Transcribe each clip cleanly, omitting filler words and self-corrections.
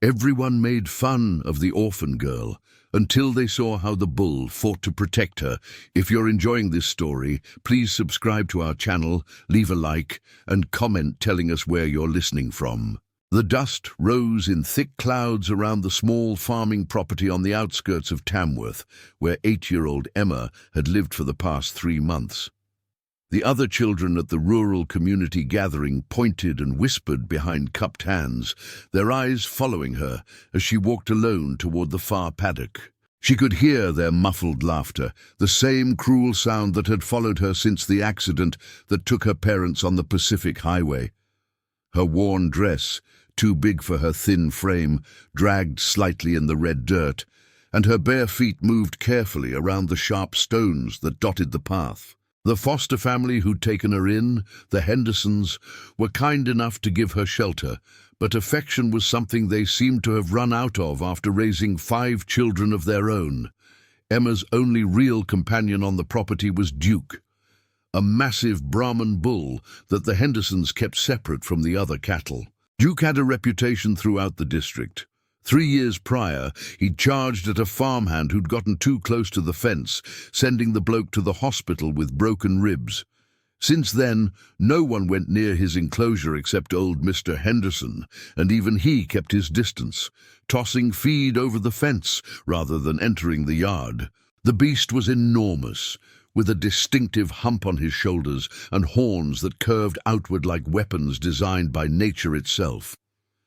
Everyone made fun of the orphan girl until they saw how the bull fought to protect her. If you're enjoying this story, please subscribe to our channel, leave a like, and comment telling us where you're listening from. The dust rose in thick clouds around the small farming property on the outskirts of Tamworth, where 8-year-old Emma had lived for the past 3 months. The other children at the rural community gathering pointed and whispered behind cupped hands, their eyes following her as she walked alone toward the far paddock. She could hear their muffled laughter, the same cruel sound that had followed her since the accident that took her parents on the Pacific Highway. Her worn dress, too big for her thin frame, dragged slightly in the red dirt, and her bare feet moved carefully around the sharp stones that dotted the path. The foster family who'd taken her in, the Hendersons, were kind enough to give her shelter, but affection was something they seemed to have run out of after raising 5 children of their own. Emma's only real companion on the property was Duke, a massive Brahman bull that the Hendersons kept separate from the other cattle. Duke had a reputation throughout the district. 3 years prior, he'd charged at a farmhand who'd gotten too close to the fence, sending the bloke to the hospital with broken ribs. Since then, no one went near his enclosure except old Mr. Henderson, and even he kept his distance, tossing feed over the fence rather than entering the yard. The beast was enormous, with a distinctive hump on his shoulders and horns that curved outward like weapons designed by nature itself.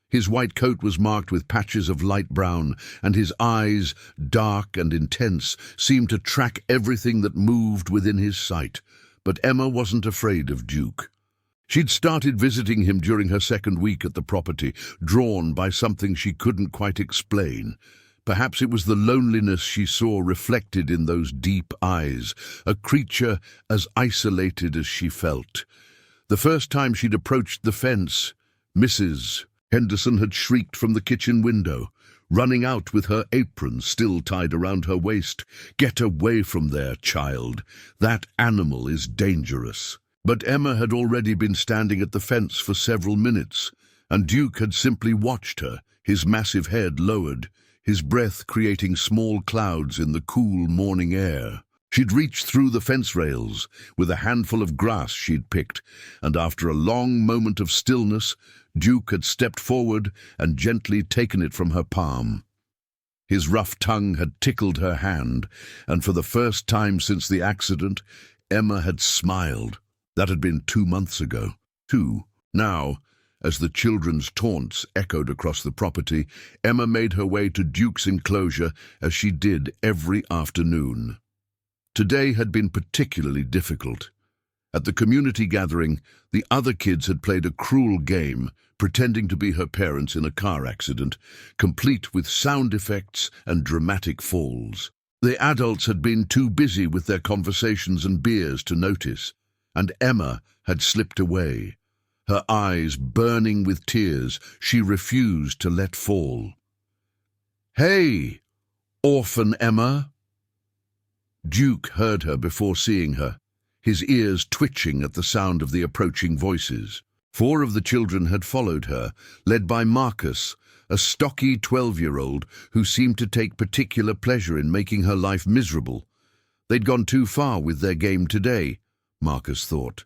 His white coat was marked with patches of light brown, and his eyes, dark and intense, seemed to track everything that moved within his sight. But Emma wasn't afraid of Duke. She'd started visiting him during her 2nd week at the property, drawn by something she couldn't quite explain. Perhaps it was the loneliness she saw reflected in those deep eyes, a creature as isolated as she felt. The first time she'd approached the fence, Mrs. Henderson had shrieked from the kitchen window, running out with her apron still tied around her waist. "Get away from there, child. That animal is dangerous." But Emma had already been standing at the fence for several minutes, and Duke had simply watched her, his massive head lowered, his breath creating small clouds in the cool morning air. She'd reached through the fence rails with a handful of grass she'd picked, and after a long moment of stillness, Duke had stepped forward and gently taken it from her palm. His rough tongue had tickled her hand, and for the first time since the accident, Emma had smiled. That had been 2 months ago. Now, as the children's taunts echoed across the property, Emma made her way to Duke's enclosure as she did every afternoon. Today had been particularly difficult. At the community gathering, the other kids had played a cruel game, pretending to be her parents in a car accident, complete with sound effects and dramatic falls. The adults had been too busy with their conversations and beers to notice, and Emma had slipped away. Her eyes burning with tears, she refused to let fall. "Hey, orphan Emma!" Duke heard her before seeing her, his ears twitching at the sound of the approaching voices. 4 of the children had followed her, led by Marcus, a stocky 12-year-old who seemed to take particular pleasure in making her life miserable. They'd gone too far with their game today, Marcus thought.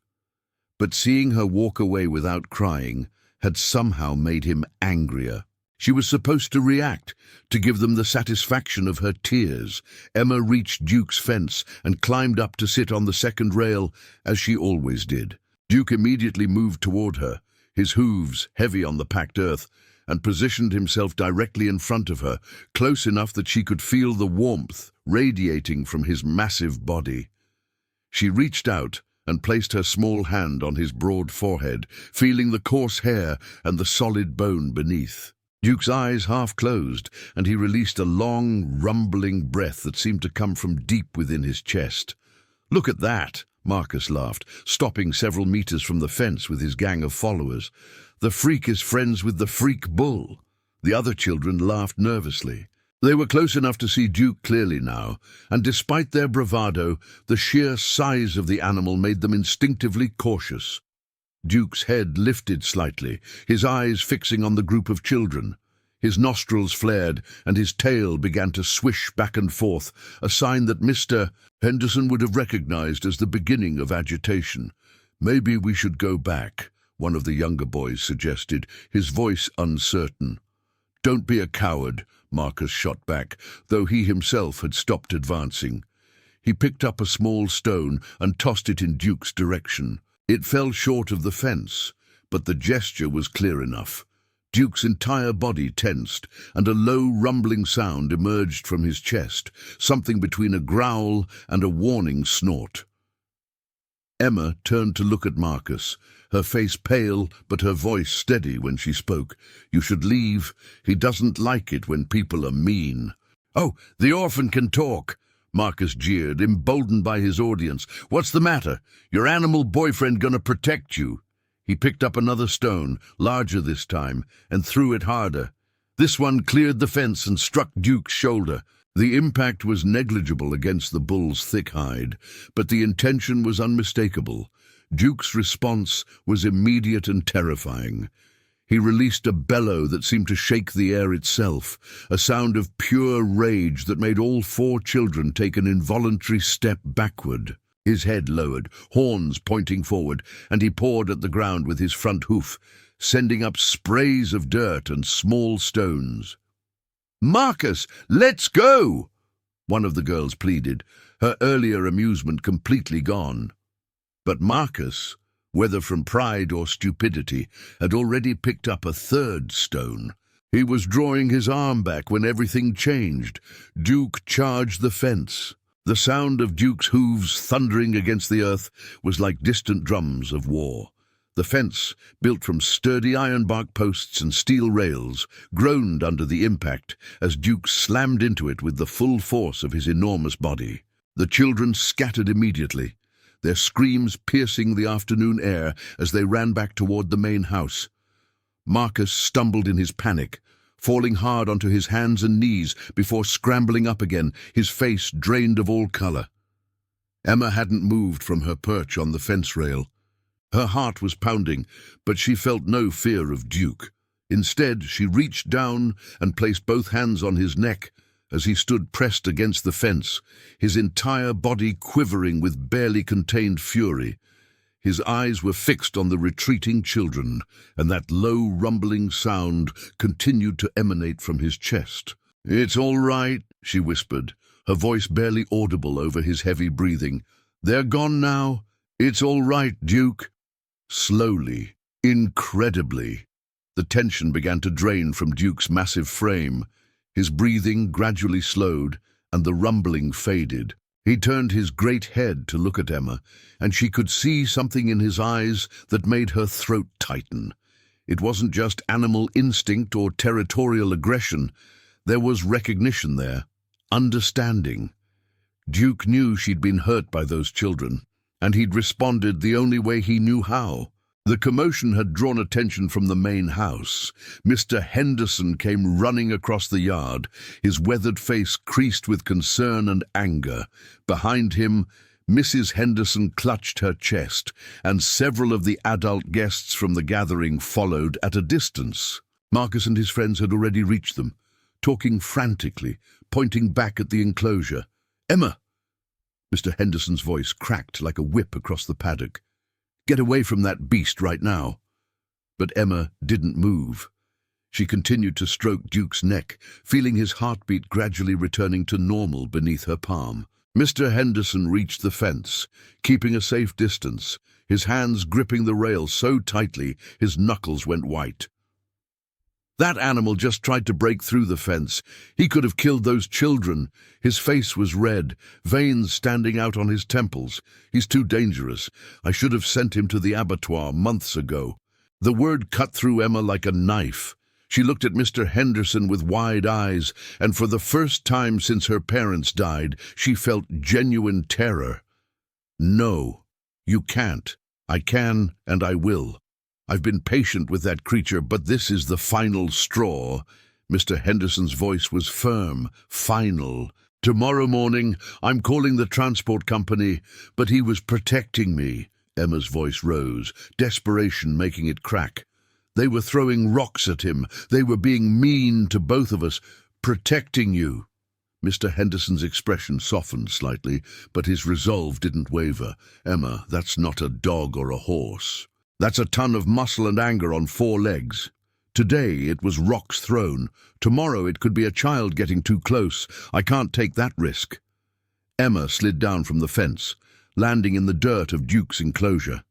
But seeing her walk away without crying had somehow made him angrier. She was supposed to react, to give them the satisfaction of her tears. Emma reached Duke's fence and climbed up to sit on the 2nd rail, as she always did. Duke immediately moved toward her, his hooves heavy on the packed earth, and positioned himself directly in front of her, close enough that she could feel the warmth radiating from his massive body. She reached out and placed her small hand on his broad forehead, feeling the coarse hair and the solid bone beneath. Duke's eyes half closed, and he released a long, rumbling breath that seemed to come from deep within his chest. "Look at that," Marcus laughed, stopping several meters from the fence with his gang of followers. "The freak is friends with the freak bull." The other children laughed nervously. They were close enough to see Duke clearly now, and despite their bravado, the sheer size of the animal made them instinctively cautious. Duke's head lifted slightly, his eyes fixing on the group of children. His nostrils flared, and his tail began to swish back and forth, a sign that Mr. Henderson would have recognized as the beginning of agitation. "Maybe we should go back," one of the younger boys suggested, his voice uncertain. "Don't be a coward," Marcus shot back, though he himself had stopped advancing. He picked up a small stone and tossed it in Duke's direction. It fell short of the fence, but the gesture was clear enough. Duke's entire body tensed, and a low rumbling sound emerged from his chest, something between a growl and a warning snort. Emma turned to look at Marcus, her face pale but her voice steady when she spoke. "You should leave. He doesn't like it when people are mean." "Oh, the orphan can talk," Marcus jeered, emboldened by his audience. "What's the matter? Your animal boyfriend gonna protect you?" He picked up another stone, larger this time, and threw it harder. This one cleared the fence and struck Duke's shoulder. The impact was negligible against the bull's thick hide, but the intention was unmistakable. Duke's response was immediate and terrifying. He released a bellow that seemed to shake the air itself, a sound of pure rage that made all 4 children take an involuntary step backward. His head lowered, horns pointing forward, and he pawed at the ground with his front hoof, sending up sprays of dirt and small stones. "Marcus, let's go!" one of the girls pleaded, her earlier amusement completely gone. But Marcus, whether from pride or stupidity, had already picked up a 3rd stone. He was drawing his arm back when everything changed. Duke charged the fence. The sound of Duke's hooves thundering against the earth was like distant drums of war. The fence, built from sturdy ironbark posts and steel rails, groaned under the impact as Duke slammed into it with the full force of his enormous body. The children scattered immediately, their screams piercing the afternoon air as they ran back toward the main house. Marcus stumbled in his panic, falling hard onto his hands and knees before scrambling up again, his face drained of all color. Emma hadn't moved from her perch on the fence rail. Her heart was pounding, but she felt no fear of Duke. Instead, she reached down and placed both hands on his neck as he stood pressed against the fence, his entire body quivering with barely contained fury. His eyes were fixed on the retreating children, and that low rumbling sound continued to emanate from his chest. "It's all right," she whispered, her voice barely audible over his heavy breathing. "They're gone now. It's all right, Duke." Slowly, incredibly, the tension began to drain from Duke's massive frame. His breathing gradually slowed, and the rumbling faded. He turned his great head to look at Emma, and she could see something in his eyes that made her throat tighten. It wasn't just animal instinct or territorial aggression. There was recognition there, understanding. Duke knew she'd been hurt by those children, and he'd responded the only way he knew how. The commotion had drawn attention from the main house. Mr. Henderson came running across the yard, his weathered face creased with concern and anger. Behind him, Mrs. Henderson clutched her chest, and several of the adult guests from the gathering followed at a distance. Marcus and his friends had already reached them, talking frantically, pointing back at the enclosure. "Emma!" Mr. Henderson's voice cracked like a whip across the paddock. "Get away from that beast right now." But Emma didn't move. She continued to stroke Duke's neck, feeling his heartbeat gradually returning to normal beneath her palm. Mr. Henderson reached the fence, keeping a safe distance, his hands gripping the rail so tightly his knuckles went white. "That animal just tried to break through the fence. He could have killed those children." His face was red, veins standing out on his temples. "He's too dangerous. I should have sent him to the abattoir months ago." The word cut through Emma like a knife. She looked at Mr. Henderson with wide eyes, and for the first time since her parents died, she felt genuine terror. "No, you can't. I can, and I will. I've been patient with that creature, but this is the final straw." Mr. Henderson's voice was firm, final. "Tomorrow morning, I'm calling the transport company, but he was protecting me." Emma's voice rose, desperation making it crack. They were throwing rocks at him. They were being mean to both of us. Protecting you. Mr. Henderson's expression softened slightly, but his resolve didn't waver. Emma, that's not a dog or a horse. That's a ton of muscle and anger on 4 legs. Today it was rocks thrown. Tomorrow it could be a child getting too close. I can't take that risk. Emma slid down from the fence, landing in the dirt of Duke's enclosure.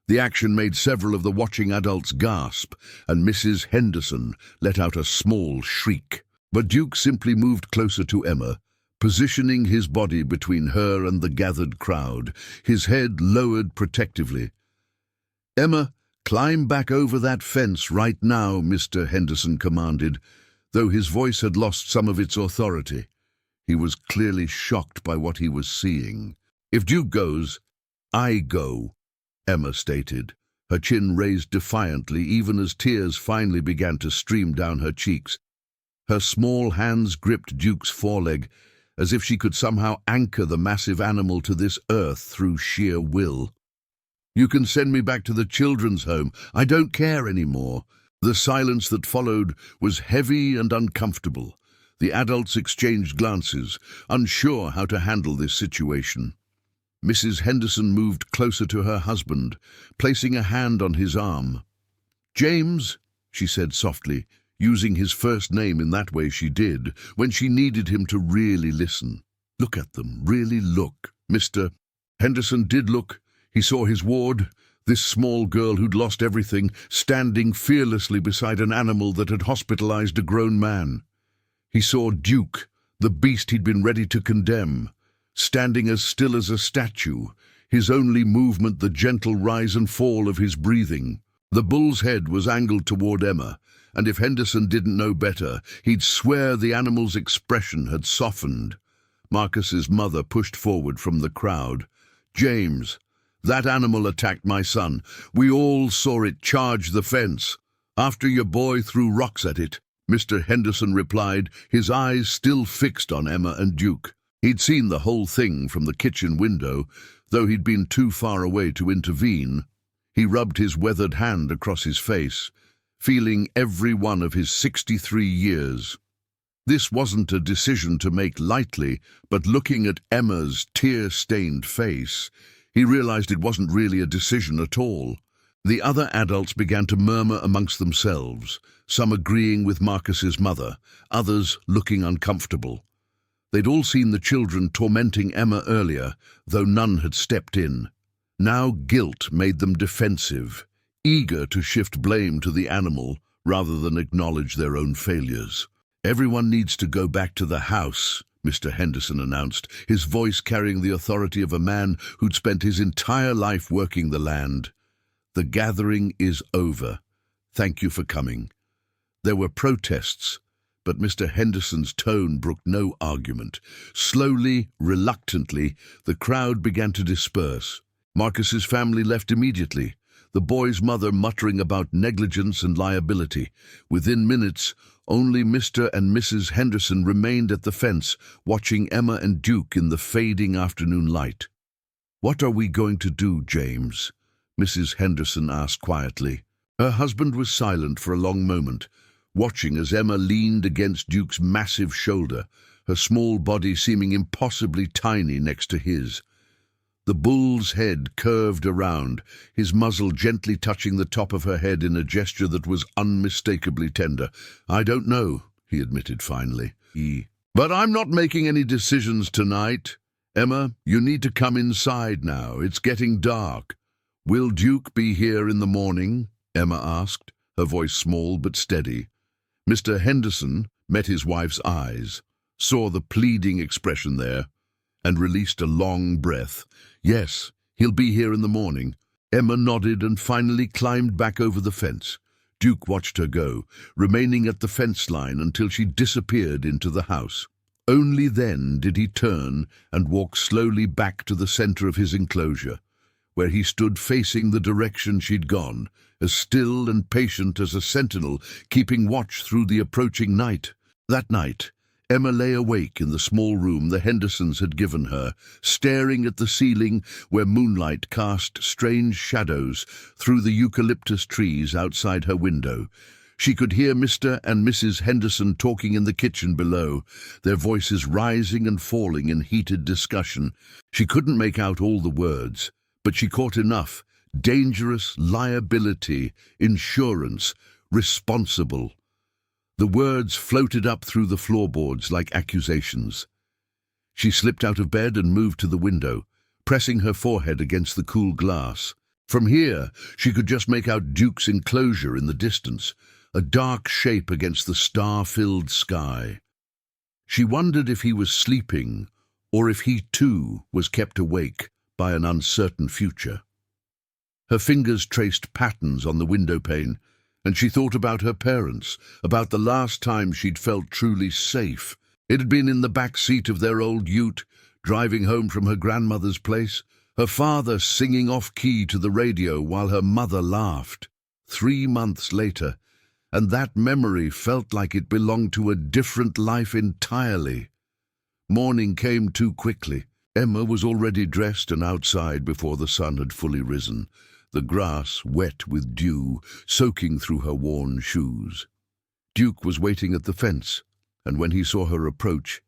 The action made several of the watching adults gasp, and Mrs. Henderson let out a small shriek. But Duke simply moved closer to Emma, positioning his body between her and the gathered crowd, his head lowered protectively. "Emma, climb back over that fence right now," Mr. Henderson commanded, though his voice had lost some of its authority. He was clearly shocked by what he was seeing. "If Duke goes, I go," Emma stated, her chin raised defiantly even as tears finally began to stream down her cheeks. Her small hands gripped Duke's foreleg, as if she could somehow anchor the massive animal to this earth through sheer will. "You can send me back to the children's home. I don't care anymore." The silence that followed was heavy and uncomfortable. The adults exchanged glances, unsure how to handle this situation. Mrs. Henderson moved closer to her husband, placing a hand on his arm. "James," she said softly, using his first name in that way she did, when she needed him to really listen. "Look at them, really look." Mr. Henderson did look. He saw his ward, this small girl who'd lost everything, standing fearlessly beside an animal that had hospitalized a grown man. He saw Duke, the beast he'd been ready to condemn, standing as still as a statue, his only movement the gentle rise and fall of his breathing. The bull's head was angled toward Emma, and if Henderson didn't know better, he'd swear the animal's expression had softened. Marcus's mother pushed forward from the crowd. "James, that animal attacked my son. We all saw it charge the fence. After your boy threw rocks at it," Mr. Henderson replied, his eyes still fixed on Emma and Duke. He'd seen the whole thing from the kitchen window, though he'd been too far away to intervene. He rubbed his weathered hand across his face, feeling every one of his 63 years. This wasn't a decision to make lightly, but looking at Emma's tear-stained face, he realized it wasn't really a decision at all. The other adults began to murmur amongst themselves, some agreeing with Marcus's mother, others looking uncomfortable. They'd all seen the children tormenting Emma earlier, though none had stepped in. Now guilt made them defensive, eager to shift blame to the animal rather than acknowledge their own failures. "Everyone needs to go back to the house," Mr. Henderson announced, his voice carrying the authority of a man who'd spent his entire life working the land. "The gathering is over. Thank you for coming." There were protests, but Mr. Henderson's tone brooked no argument. Slowly, reluctantly, the crowd began to disperse. Marcus's family left immediately, the boy's mother muttering about negligence and liability. Within minutes, only Mr. and Mrs. Henderson remained at the fence, watching Emma and Duke in the fading afternoon light. "What are we going to do, James?" Mrs. Henderson asked quietly. Her husband was silent for a long moment, watching as Emma leaned against Duke's massive shoulder, her small body seeming impossibly tiny next to his. The bull's head curved around, his muzzle gently touching the top of her head in a gesture that was unmistakably tender. "I don't know," he admitted finally. "But I'm not making any decisions tonight. Emma, you need to come inside now. It's getting dark." "Will Duke be here in the morning?" Emma asked, her voice small but steady. Mr. Henderson met his wife's eyes, saw the pleading expression there, and released a long breath. "Yes, he'll be here in the morning." Emma nodded and finally climbed back over the fence. Duke watched her go, remaining at the fence line until she disappeared into the house. Only then did he turn and walk slowly back to the center of his enclosure, where he stood facing the direction she'd gone, as still and patient as a sentinel keeping watch through the approaching night. That night, Emma lay awake in the small room the Hendersons had given her, staring at the ceiling where moonlight cast strange shadows through the eucalyptus trees outside her window. She could hear Mr. and Mrs. Henderson talking in the kitchen below, their voices rising and falling in heated discussion. She couldn't make out all the words, but she caught enough: dangerous, liability, insurance, responsible. The words floated up through the floorboards like accusations. She slipped out of bed and moved to the window, pressing her forehead against the cool glass. From here, she could just make out Duke's enclosure in the distance, a dark shape against the star-filled sky. She wondered if he was sleeping, or if he too was kept awake by an uncertain future. Her fingers traced patterns on the window pane, and she thought about her parents, about the last time she'd felt truly safe. It had been in the back seat of their old ute, driving home from her grandmother's place, her father singing off-key to the radio while her mother laughed. 3 months later, and that memory felt like it belonged to a different life entirely. Morning came too quickly. Emma was already dressed and outside before the sun had fully risen, the grass wet with dew soaking through her worn shoes. Duke was waiting at the fence, and when he saw her approach,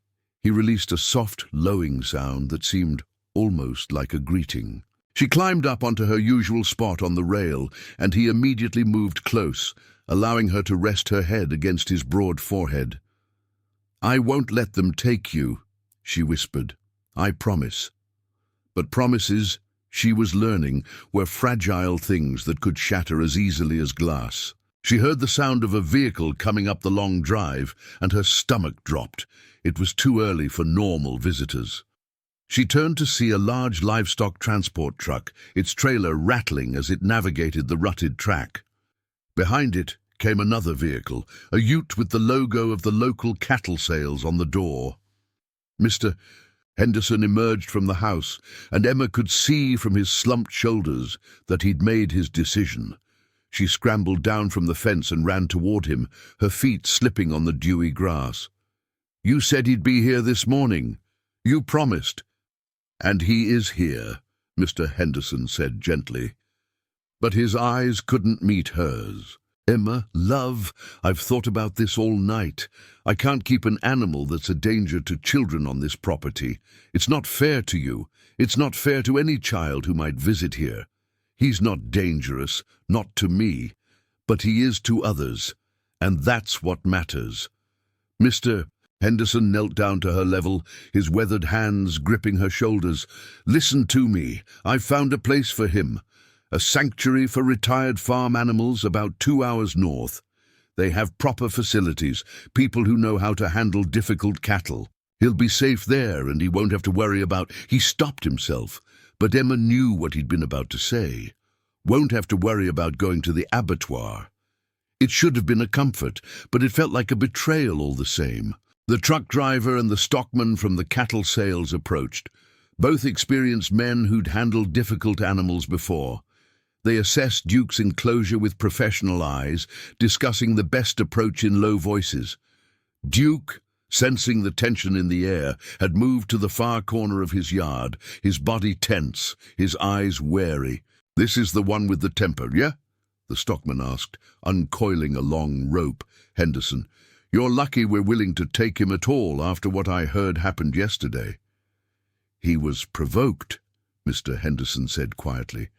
he released a soft, lowing sound that seemed almost like a greeting. She climbed up onto her usual spot on the rail, and he immediately moved close, allowing her to rest her head against his broad forehead. "I won't let them take you," she whispered. "I promise." But promises, she was learning, were fragile things that could shatter as easily as glass. She heard the sound of a vehicle coming up the long drive, and her stomach dropped. It was too early for normal visitors. She turned to see a large livestock transport truck, its trailer rattling as it navigated the rutted track. Behind it came another vehicle, a ute with the logo of the local cattle sales on the door. Mr. Henderson emerged from the house, and Emma could see from his slumped shoulders that he'd made his decision. She scrambled down from the fence and ran toward him, her feet slipping on the dewy grass. "You said he'd be here this morning. You promised." "And he is here," Mr. Henderson said gently. But his eyes couldn't meet hers. "Emma, love, I've thought about this all night. I can't keep an animal that's a danger to children on this property. It's not fair to you. It's not fair to any child who might visit here. He's not dangerous, not to me, but he is to others, and that's what matters." Mr. Henderson knelt down to her level, his weathered hands gripping her shoulders. "Listen to me. I've found a place for him. A sanctuary for retired farm animals about 2 hours north. They have proper facilities, people who know how to handle difficult cattle. He'll be safe there, and he won't have to worry about—" He stopped himself, but Emma knew what he'd been about to say. "Won't have to worry about going to the abattoir." It should have been a comfort, but it felt like a betrayal all the same. The truck driver and the stockman from the cattle sales approached, both experienced men who'd handled difficult animals before. They assessed Duke's enclosure with professional eyes, discussing the best approach in low voices. Duke, sensing the tension in the air, had moved to the far corner of his yard, his body tense, his eyes wary. "This is the one with the temper, yeah?" the stockman asked, uncoiling a long rope. "Henderson, you're lucky we're willing to take him at all after what I heard happened yesterday." "He was provoked," Mr. Henderson said quietly,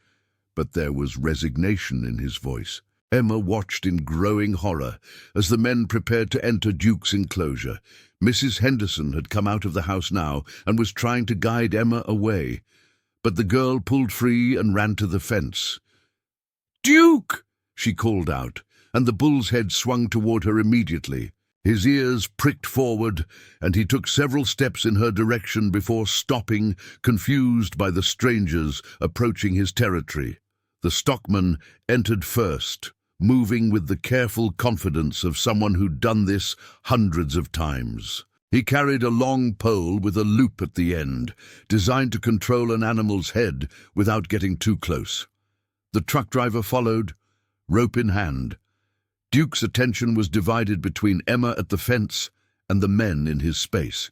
but there was resignation in his voice. Emma watched in growing horror as the men prepared to enter Duke's enclosure. Mrs. Henderson had come out of the house now and was trying to guide Emma away, but the girl pulled free and ran to the fence. "Duke!" she called out, and the bull's head swung toward her immediately. His ears pricked forward, and he took several steps in her direction before stopping, confused by the strangers approaching his territory. The stockman entered first, moving with the careful confidence of someone who'd done this hundreds of times. He carried a long pole with a loop at the end, designed to control an animal's head without getting too close. The truck driver followed, rope in hand. Duke's attention was divided between Emma at the fence and the men in his space.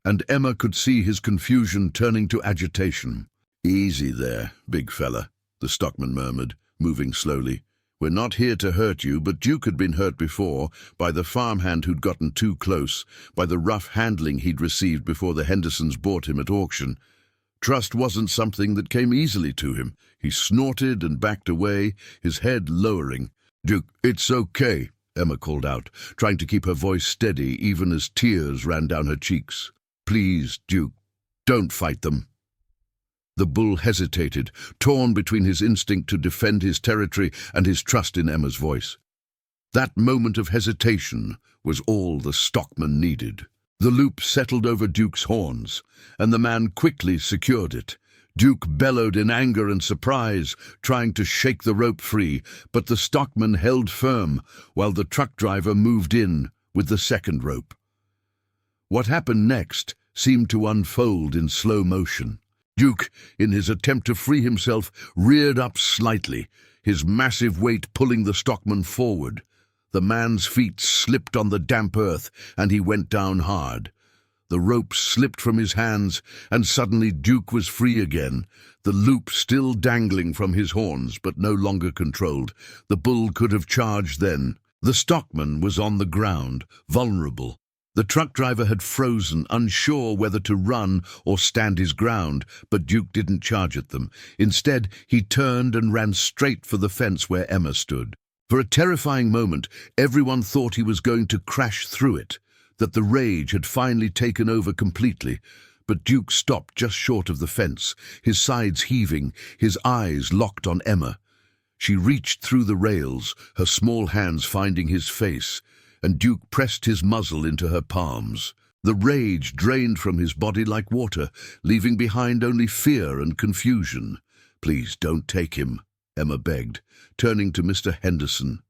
And Emma could see his confusion turning to agitation. "Easy there, big fella," the stockman murmured, moving slowly. "We're not here to hurt you, but Duke had been hurt before, by the farmhand who'd gotten too close, by the rough handling he'd received before the Hendersons bought him at auction. Trust wasn't something that came easily to him. He snorted and backed away, his head lowering. "Duke, it's okay," Emma called out, trying to keep her voice steady even as tears ran down her cheeks. "Please, Duke, don't fight them." The bull hesitated, torn between his instinct to defend his territory and his trust in Emma's voice. That moment of hesitation was all the stockman needed. The loop settled over Duke's horns, and the man quickly secured it. Duke bellowed in anger and surprise, trying to shake the rope free, but the stockman held firm while the truck driver moved in with the second rope. What happened next seemed to unfold in slow motion. Duke, in his attempt to free himself, reared up slightly, his massive weight pulling the stockman forward. The man's feet slipped on the damp earth, and he went down hard. The rope slipped from his hands, and suddenly Duke was free again, the loop still dangling from his horns, but no longer controlled. The bull could have charged then. The stockman was on the ground, vulnerable. The truck driver had frozen, unsure whether to run or stand his ground, but Duke didn't charge at them. Instead, he turned and ran straight for the fence where Emma stood. For a terrifying moment, everyone thought he was going to crash through it, that the rage had finally taken over completely. But Duke stopped just short of the fence, his sides heaving, his eyes locked on Emma. She reached through the rails, her small hands finding his face, and Duke pressed his muzzle into her palms. The rage drained from his body like water, leaving behind only fear and confusion. "Please don't take him," Emma begged, turning to Mr. Henderson.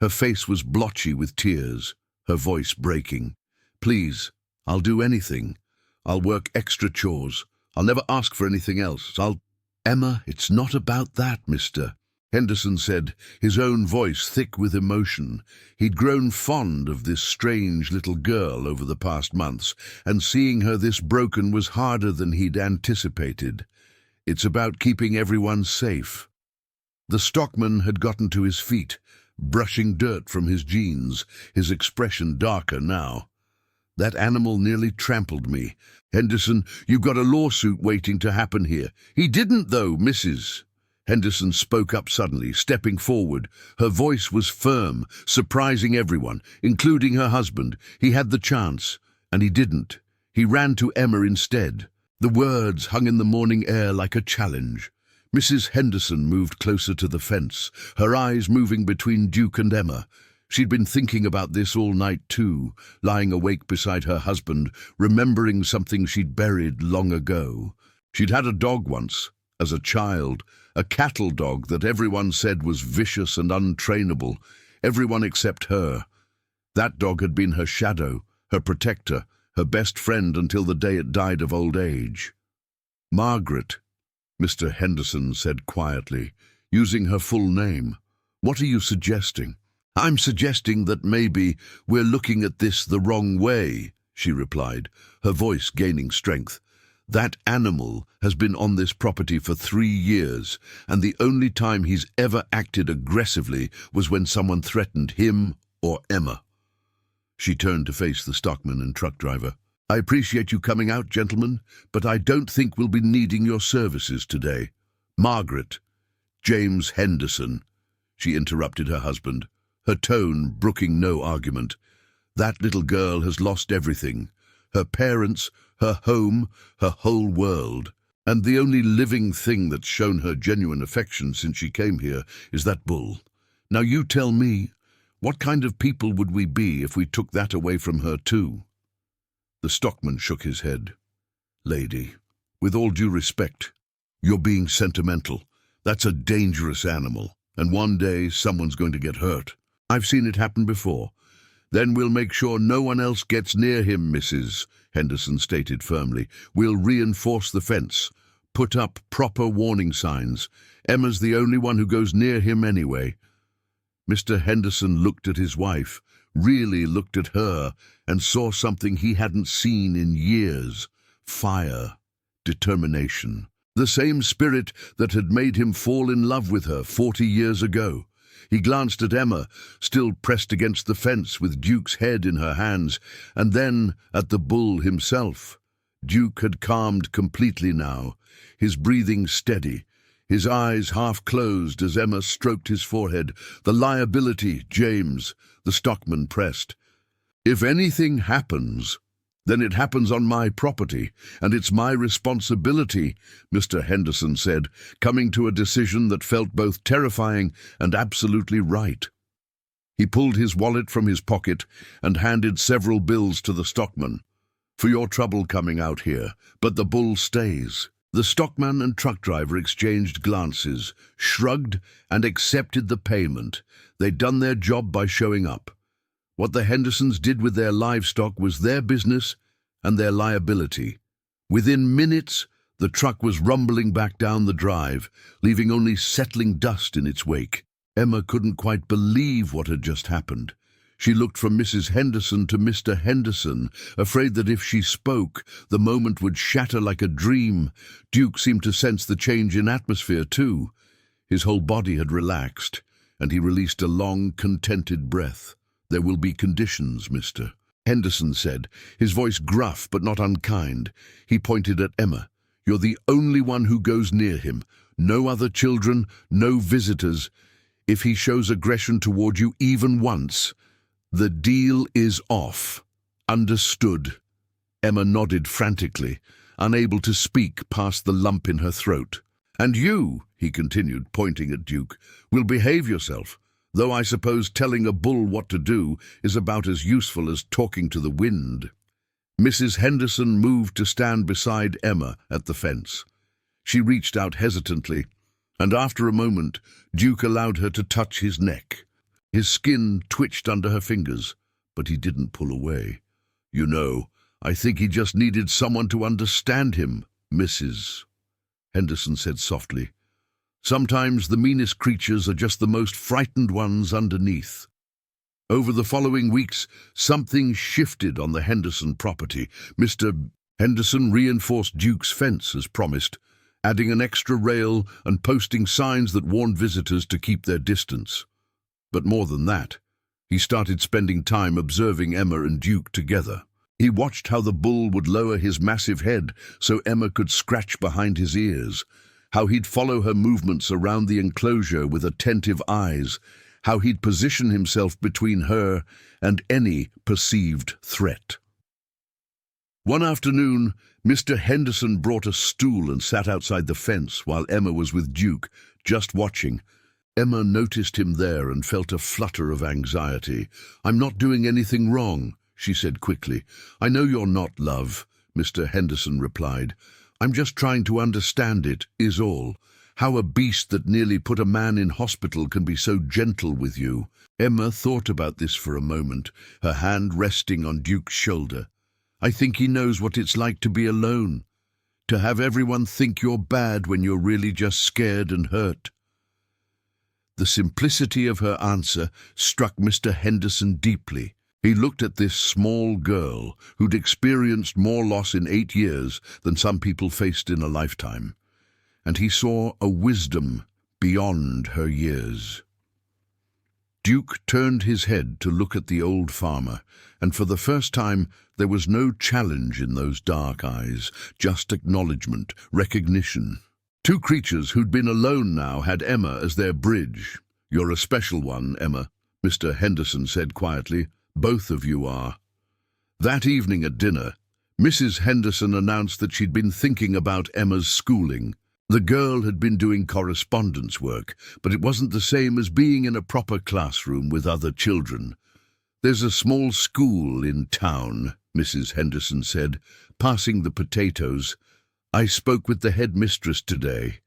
Her face was blotchy with tears, her voice breaking. "Please, I'll do anything. I'll work extra chores. I'll never ask for anything else. "Emma, it's not about that, Mr. Henderson said, his own voice thick with emotion. He'd grown fond of this strange little girl over the past months, and seeing her this broken was harder than he'd anticipated. "It's about keeping everyone safe." The stockman had gotten to his feet, brushing dirt from his jeans, his expression darker now. "That animal nearly trampled me. Henderson, you've got a lawsuit waiting to happen here." "He didn't, though, Mrs." Henderson spoke up suddenly, stepping forward. Her voice was firm, surprising everyone, including her husband. He had the chance, and he didn't. He ran to Emma instead. The words hung in the morning air like a challenge. Mrs. Henderson moved closer to the fence, her eyes moving between Duke and Emma. She'd been thinking about this all night too, lying awake beside her husband, remembering something she'd buried long ago. She'd had a dog once, as a child, a cattle dog that everyone said was vicious and untrainable, everyone except her. That dog had been her shadow, her protector, her best friend until the day it died of old age. "Margaret," Mr. Henderson said quietly, using her full name. "What are you suggesting?" "I'm suggesting that maybe we're looking at this the wrong way," she replied, her voice gaining strength. "That animal has been on this property for 3 years, and the only time he's ever acted aggressively was when someone threatened him or Emma." She turned to face the stockman and truck driver. "I appreciate you coming out, gentlemen, but I don't think we'll be needing your services today." "Margaret, James Henderson," she interrupted her husband, her tone brooking no argument. "That little girl has lost everything. Her parents, her home, her whole world. And the only living thing that's shown her genuine affection since she came here is that bull. Now you tell me, what kind of people would we be if we took that away from her too?" The stockman shook his head. "Lady, with all due respect, you're being sentimental. That's a dangerous animal, and one day someone's going to get hurt. I've seen it happen before. Then we'll make sure no one else gets near him, Mrs., Henderson stated firmly. "We'll reinforce the fence, put up proper warning signs. Emma's the only one who goes near him anyway." Mr. Henderson looked at his wife, really looked at her and saw something he hadn't seen in years: fire, determination. The same spirit that had made him fall in love with her 40 years ago. He glanced at Emma, still pressed against the fence with Duke's head in her hands, and then at the bull himself. Duke had calmed completely now, his breathing steady, his eyes half closed as Emma stroked his forehead. The liability, James, the stockman pressed. If anything happens, then it happens on my property, and it's my responsibility, Mr. Henderson said, coming to a decision that felt both terrifying and absolutely right. He pulled his wallet from his pocket and handed several bills to the stockman. For your trouble coming out here, but the bull stays. The stockman and truck driver exchanged glances, shrugged, and accepted the payment. They'd done their job by showing up. What the Hendersons did with their livestock was their business and their liability. Within minutes, the truck was rumbling back down the drive, leaving only settling dust in its wake. Emma couldn't quite believe what had just happened. She looked from Mrs. Henderson to Mr. Henderson, afraid that if she spoke, the moment would shatter like a dream. Duke seemed to sense the change in atmosphere, too. His whole body had relaxed, and he released a long, contented breath. There will be conditions, Mr. Henderson said, his voice gruff but not unkind. He pointed at Emma. You're the only one who goes near him. No other children, no visitors. If he shows aggression toward you even once, the deal is off. Understood. Emma nodded frantically, unable to speak past the lump in her throat. And you, he continued, pointing at Duke, will behave yourself, though I suppose telling a bull what to do is about as useful as talking to the wind. Mrs. Henderson moved to stand beside Emma at the fence. She reached out hesitantly, and after a moment, Duke allowed her to touch his neck. His skin twitched under her fingers, but he didn't pull away. You know, I think he just needed someone to understand him, Mrs. Henderson said softly. Sometimes the meanest creatures are just the most frightened ones underneath. Over the following weeks, something shifted on the Henderson property. Mr. Henderson reinforced Duke's fence as promised, adding an extra rail and posting signs that warned visitors to keep their distance. But more than that, he started spending time observing Emma and Duke together. He watched how the bull would lower his massive head so Emma could scratch behind his ears, how he'd follow her movements around the enclosure with attentive eyes, how he'd position himself between her and any perceived threat. One afternoon, Mr. Henderson brought a stool and sat outside the fence while Emma was with Duke, just watching. Emma noticed him there and felt a flutter of anxiety. I'm not doing anything wrong, she said quickly. I know you're not, love, Mr. Henderson replied. I'm just trying to understand it, is all. How a beast that nearly put a man in hospital can be so gentle with you. Emma thought about this for a moment, her hand resting on Duke's shoulder. I think he knows what it's like to be alone, to have everyone think you're bad when you're really just scared and hurt. The simplicity of her answer struck Mr. Henderson deeply. He looked at this small girl who'd experienced more loss in 8 years than some people faced in a lifetime, and he saw a wisdom beyond her years. Duke turned his head to look at the old farmer, and for the first time there was no challenge in those dark eyes, just acknowledgement, recognition. Two creatures who'd been alone now had Emma as their bridge. You're a special one, Emma, Mr. Henderson said quietly. Both of you are. That evening at dinner, Mrs. Henderson announced that she'd been thinking about Emma's schooling. The girl had been doing correspondence work, but it wasn't the same as being in a proper classroom with other children. There's a small school in town, Mrs. Henderson said, passing the potatoes. I spoke with the headmistress today.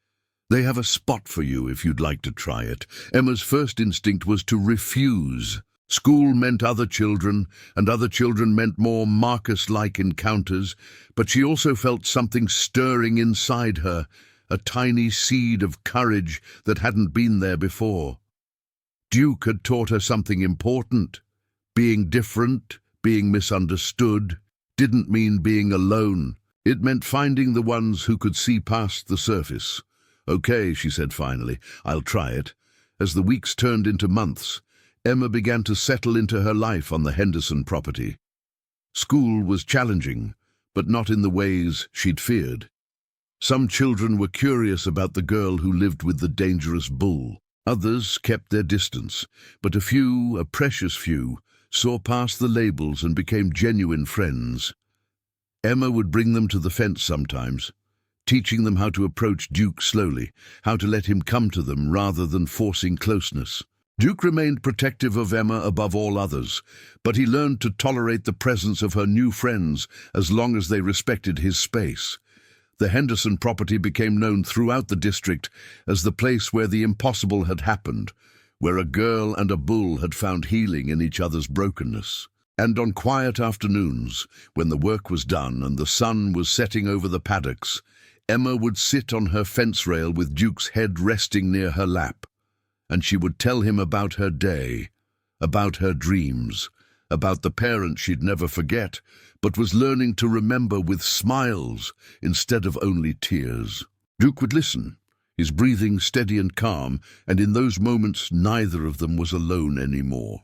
They have a spot for you if you'd like to try it. Emma's first instinct was to refuse. School meant other children, and other children meant more Marcus-like encounters, but she also felt something stirring inside her, a tiny seed of courage that hadn't been there before. Duke had taught her something important. Being different, being misunderstood, didn't mean being alone. It meant finding the ones who could see past the surface. "Okay," she said finally, "I'll try it." As the weeks turned into months, Emma began to settle into her life on the Henderson property. School was challenging, but not in the ways she'd feared. Some children were curious about the girl who lived with the dangerous bull. Others kept their distance, but a few, a precious few, saw past the labels and became genuine friends. Emma would bring them to the fence sometimes, teaching them how to approach Duke slowly, how to let him come to them rather than forcing closeness. Duke remained protective of Emma above all others, but he learned to tolerate the presence of her new friends as long as they respected his space. The Henderson property became known throughout the district as the place where the impossible had happened, where a girl and a bull had found healing in each other's brokenness. And on quiet afternoons, when the work was done and the sun was setting over the paddocks, Emma would sit on her fence rail with Duke's head resting near her lap, and she would tell him about her day, about her dreams, about the parent she'd never forget, but was learning to remember with smiles instead of only tears. Duke would listen, his breathing steady and calm, and in those moments neither of them was alone anymore.